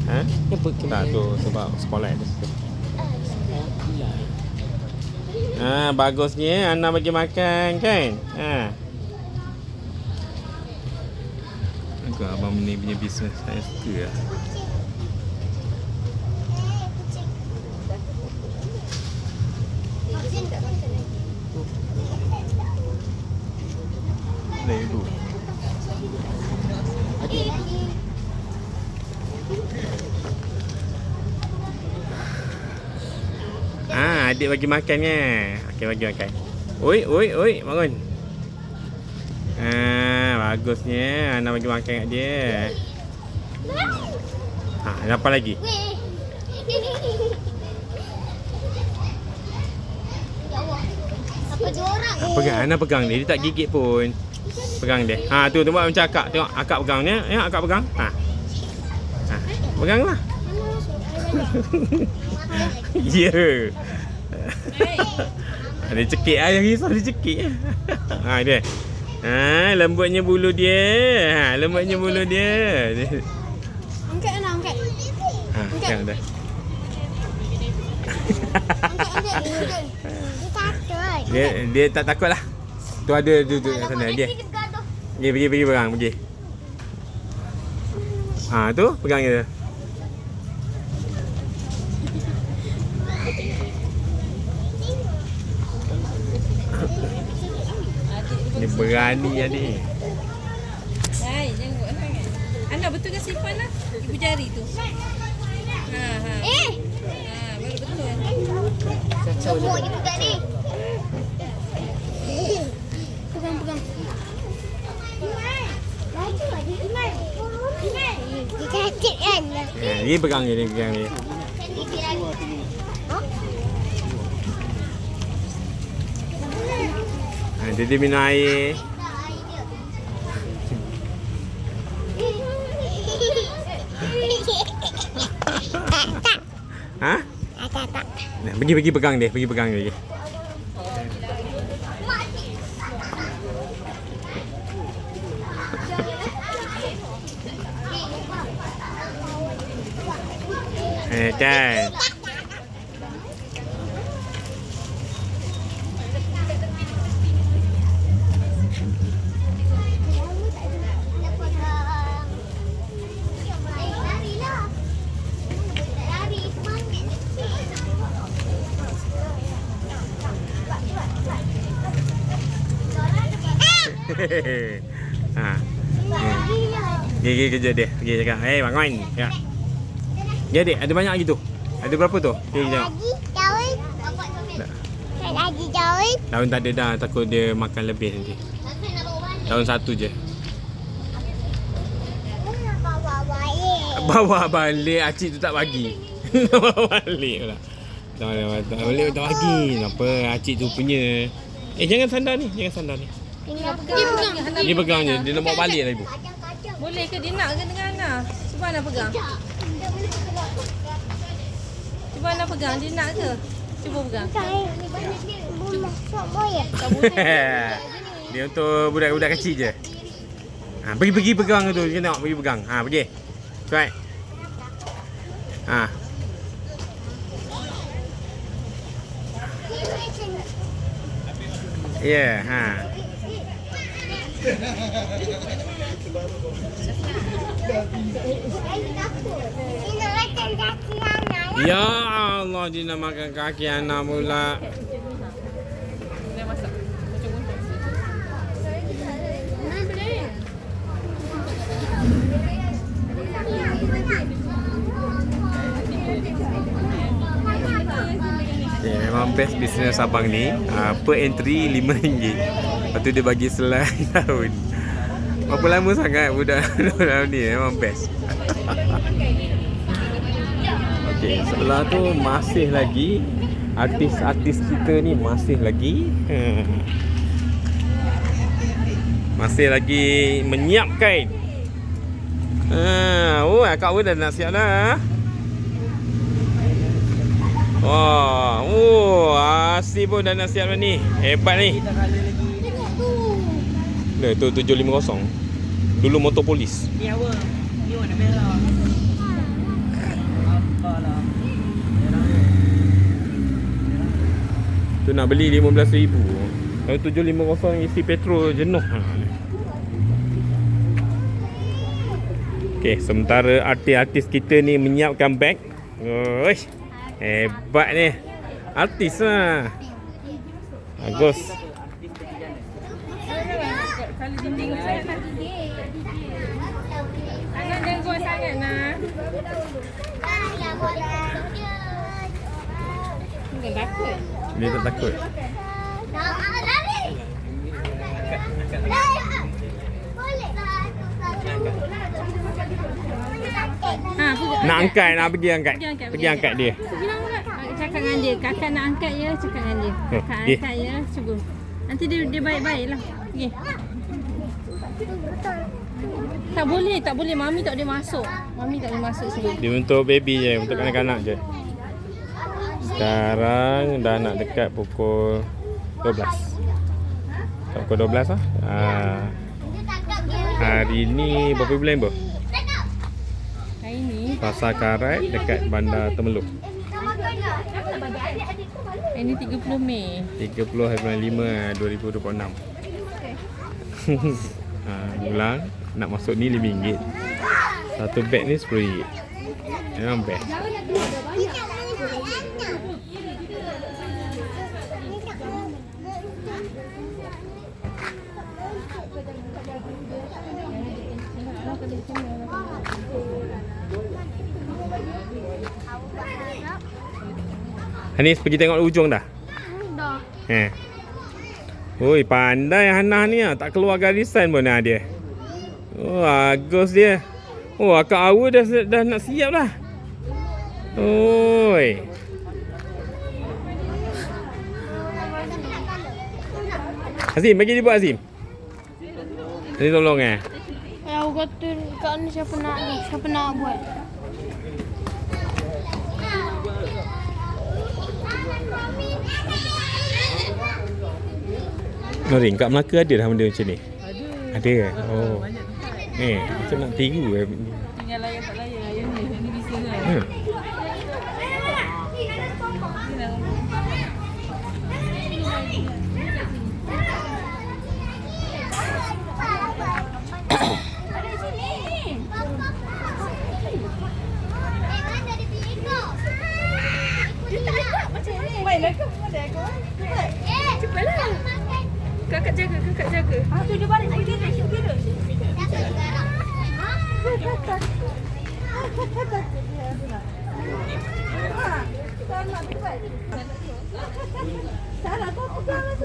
Ha? Apa Tak tu sebab spotlight dia situ. Bagusnya Ana bagi makan kan? Agak abang ni punya bisnes saya suka lah. Dari dulu. Adik bagi makan ke? Okey, bagi makan. Oi, bangun. Bagusnya Ana bagi makan kat dia. Apa lagi? Pegang, Ana pegang dia. Dia tak gigit pun. Pegang dia. Tu tengok macam akak. Tengok akak pegang ni. Ya, akak pegang. Peganglah. Ya. Dia cekik lah, yang risau dia cekik. Dia. Lembutnya bulu dia. Lembutnya bulu dia. Angkat Ana, angkat. Angkat dah. Dia tak takut lah. Tu ada duduk kat sana dia. Pergi pegang, pergi. Tu pegang dia. Dia berani adik. Hai, jangan buat sangat. Anda betul ke simpan lah ibu jari tu? Baru betul. Jomok je buka ni. Pegang. Laju adik Iman. Dia cantik kan? Dia pegang dia. Dia minum air. Tak. Pergi pegang dia. Kan. Gigi kerja dia. Pergi cakap, bangun. Ya. Ya dek, ada banyak lagi tu. Ada berapa tu? Pergi tengok. Lagi jauh. Daun tak ada dah, takut dia makan lebih nanti. Daun satu je. Bawa balik, acik tu tak bagi. Bawa balik pula. Tak balik tak bagi. Kenapa acik tu punya. Jangan sandar ni. Dia pegang je. Dia nak bawa balik lah ibu. Boleh ke dia nak ke dengan Ana? Cuba Ana pegang. Cuba Ana pegang, dia nak ke? Cuba pegang. Tak boleh. Dia untuk budak-budak kecil je. Pergi pegang tu. Dia tengok pergi pegang. Pergi. Right. Ya, Ya Allah, dia nak makan kaki Ana pula. Memang best business abang ni. Per entry RM5. Lepas tu dia bagi selai daun. Berapa lama sangat budak daun ni. Memang best. Okey, sebelah tu masih lagi artis-artis kita ni masih lagi menyiapkan. Akak pun dah nak siap dah. Asyik pun dah nak siap dah ni. Hebat ni. Tu 750. Dulu motor polis. Ni awak. Ni warna merah. Tu nak beli 15,000. Kalau 750 isi petrol jenuh. Okey, sementara artis-artis kita ni menyiapkan beg. Oish. Hebat ni. Artis lah. Bagus. Kalau dinding sangat lah. Jangan gangguan sangat nak. Bukan takut. Dia tak takut. Nak angkat, nak pergi angkat. Pergi angkat dia. Bilang pula. Cakap dengan dia. Kakak nak angkat ya. Cakap dengan dia. Kakak Okey. angkat ya. Cuba. Nanti dia baik-baik lah. Pergi. Tak boleh. Mami tak boleh masuk. Mami tak boleh masuk sini. Dia untuk baby je, untuk kanak-kanak je. Sekarang dah nak dekat pukul 12. Pukul 12 lah. Hari ni berapa bulan ber? Hari ni. Pasar Karat dekat Bandar Temeluk. Hari ni 30 Mei. 30 hari bulan 5 2026. Bulan nak masuk ni RM5. Satu beg ni RM10. Memang best. Hanis pergi tengok ujung dah. Dah. Oi, pandai Hannah ni ah. Tak keluar garisan pun dia. Oh, bagus dia. Oh, akak Awa dah nak siap dah. Oi. Azim, bagi dia buat Azim. Azim tolong Aku kata kat ni siapa nak buat. Norin, kat Melaka ada dah benda macam ni? Ada. Oh. Macam nak tiru Tinggal layan tak layan. Yang ni bisa kan. Mainlah kau ada aku. Cepatlah. Kakak jaga. Tu dia balik lagi kira. Salah kau pegang.